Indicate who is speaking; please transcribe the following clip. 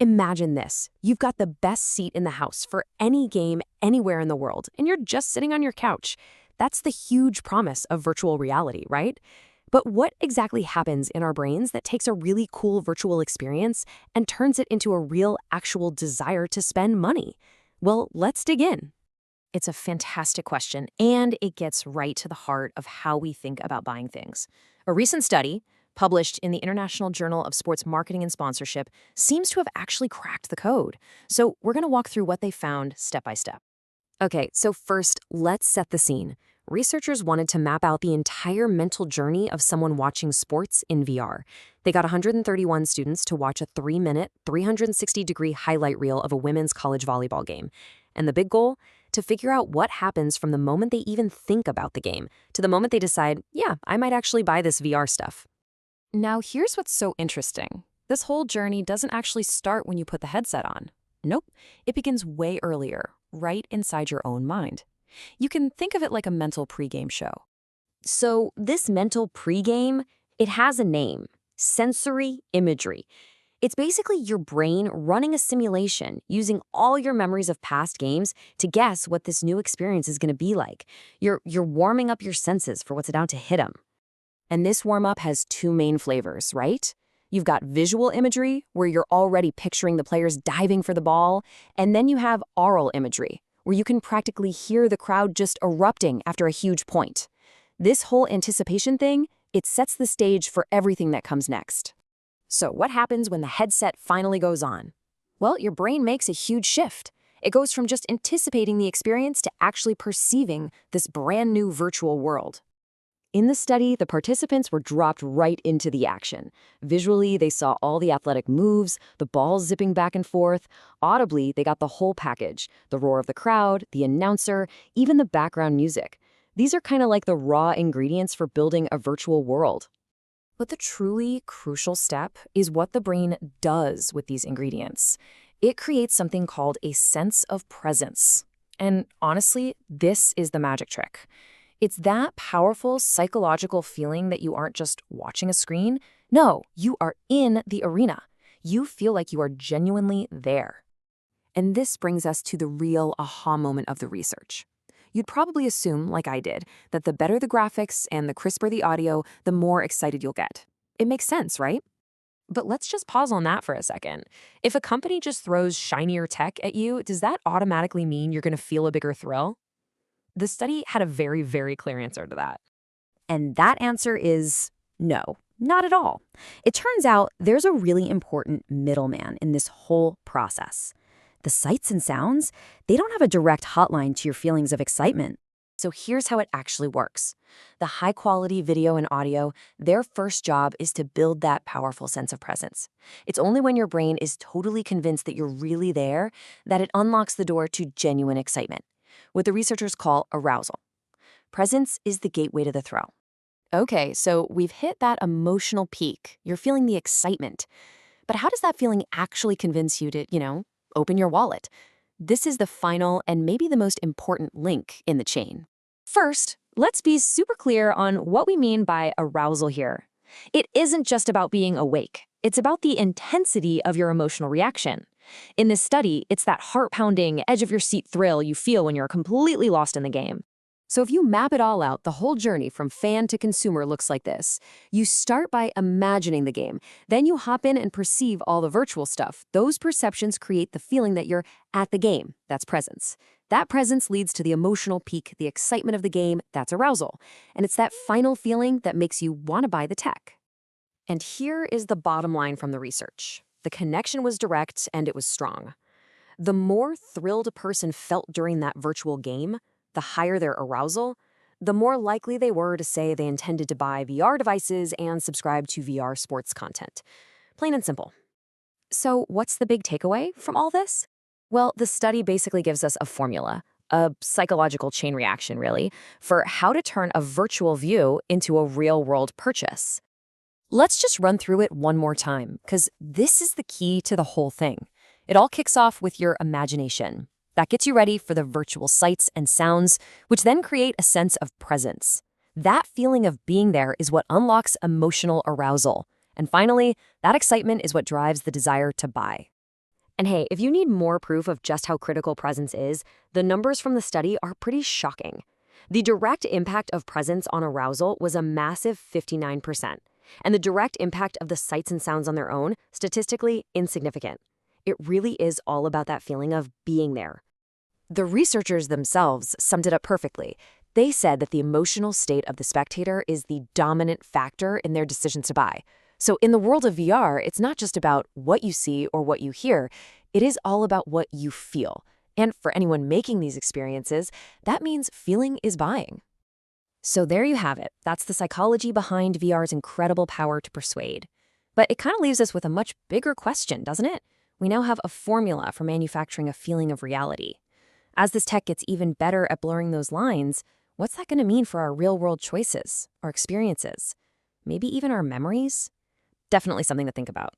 Speaker 1: Imagine this. You've got the best seat in the house for any game anywhere in the world, and you're just sitting on your couch. That's the huge promise of virtual reality, right? But what exactly happens in our brains that takes a really cool virtual experience and turns it into a real, actual desire to spend money? Well, let's dig in. It's a fantastic question, and it gets right to the heart of how we think about buying things. A recent study, published in the International Journal of Sports Marketing and Sponsorship, seems to have actually cracked the code. So we're going to walk through what they found step by step. Okay, so first, let's set the scene. Researchers wanted to map out the entire mental journey of someone watching sports in VR. They got 131 students to watch a 3-minute, 360-degree highlight reel of a women's college volleyball game. And the big goal? To figure out what happens from the moment they even think about the game to the moment they decide, yeah, I might actually buy this VR stuff. Now, here's what's so interesting. This whole journey doesn't actually start when you put the headset on. Nope, it begins way earlier, right inside your own mind. You can think of it like a mental pregame show. So this mental pregame, it has a name: sensory imagery. It's basically your brain running a simulation using all your memories of past games to guess what this new experience is going to be like. You're warming up your senses for what's about to hit them. And this warm-up has two main flavors, right? You've got visual imagery, where you're already picturing the players diving for the ball, and then you have aural imagery, where you can practically hear the crowd just erupting after a huge point. This whole anticipation thing, it sets the stage for everything that comes next. So what happens when the headset finally goes on? Well, your brain makes a huge shift. It goes from just anticipating the experience to actually perceiving this brand new virtual world. In the study, the participants were dropped right into the action. Visually, they saw all the athletic moves, the balls zipping back and forth. Audibly, they got the whole package: the roar of the crowd, the announcer, even the background music. These are kind of like the raw ingredients for building a virtual world. But the truly crucial step is what the brain does with these ingredients. It creates something called a sense of presence. And honestly, this is the magic trick. It's that powerful psychological feeling that you aren't just watching a screen. No, you are in the arena. You feel like you are genuinely there. And this brings us to the real aha moment of the research. You'd probably assume, like I did, that the better the graphics and the crisper the audio, the more excited you'll get. It makes sense, right? But let's just pause on that for a second. If a company just throws shinier tech at you, does that automatically mean you're going to feel a bigger thrill? The study had a very, very clear answer to that. And that answer is no, not at all. It turns out there's a really important middleman in this whole process. The sights and sounds, they don't have a direct hotline to your feelings of excitement. So here's how it actually works. The high-quality video and audio, their first job is to build that powerful sense of presence. It's only when your brain is totally convinced that you're really there that it unlocks the door to genuine excitement, what the researchers call arousal. Presence is the gateway to the thrill. Okay, so we've hit that emotional peak. You're feeling the excitement. But how does that feeling actually convince you to, open your wallet? This is the final and maybe the most important link in the chain. First, let's be super clear on what we mean by arousal here. It isn't just about being awake. It's about the intensity of your emotional reaction. In this study, it's that heart-pounding, edge-of-your-seat thrill you feel when you're completely lost in the game. So if you map it all out, the whole journey from fan to consumer looks like this. You start by imagining the game. Then you hop in and perceive all the virtual stuff. Those perceptions create the feeling that you're at the game. That's presence. That presence leads to the emotional peak, the excitement of the game. That's arousal. And it's that final feeling that makes you want to buy the tech. And here is the bottom line from the research. The connection was direct and it was strong. The more thrilled a person felt during that virtual game, the higher their arousal, the more likely they were to say they intended to buy VR devices and subscribe to VR sports content. Plain and simple. So what's the big takeaway from all this? Well, the study basically gives us a formula, a psychological chain reaction, really, for how to turn a virtual view into a real-world purchase. Let's just run through it one more time, because this is the key to the whole thing. It all kicks off with your imagination. That gets you ready for the virtual sights and sounds, which then create a sense of presence. That feeling of being there is what unlocks emotional arousal. And finally, that excitement is what drives the desire to buy. And hey, if you need more proof of just how critical presence is, the numbers from the study are pretty shocking. The direct impact of presence on arousal was a massive 59%, and the direct impact of the sights and sounds on their own, statistically insignificant. It really is all about that feeling of being there. The researchers themselves summed it up perfectly. They said that the emotional state of the spectator is the dominant factor in their decisions to buy. So in the world of VR, it's not just about what you see or what you hear, it is all about what you feel. And for anyone making these experiences, that means feeling is buying. So there you have it. That's the psychology behind VR's incredible power to persuade. But it kind of leaves us with a much bigger question, doesn't it? We now have a formula for manufacturing a feeling of reality. As this tech gets even better at blurring those lines, what's that going to mean for our real-world choices, our experiences, maybe even our memories? Definitely something to think about.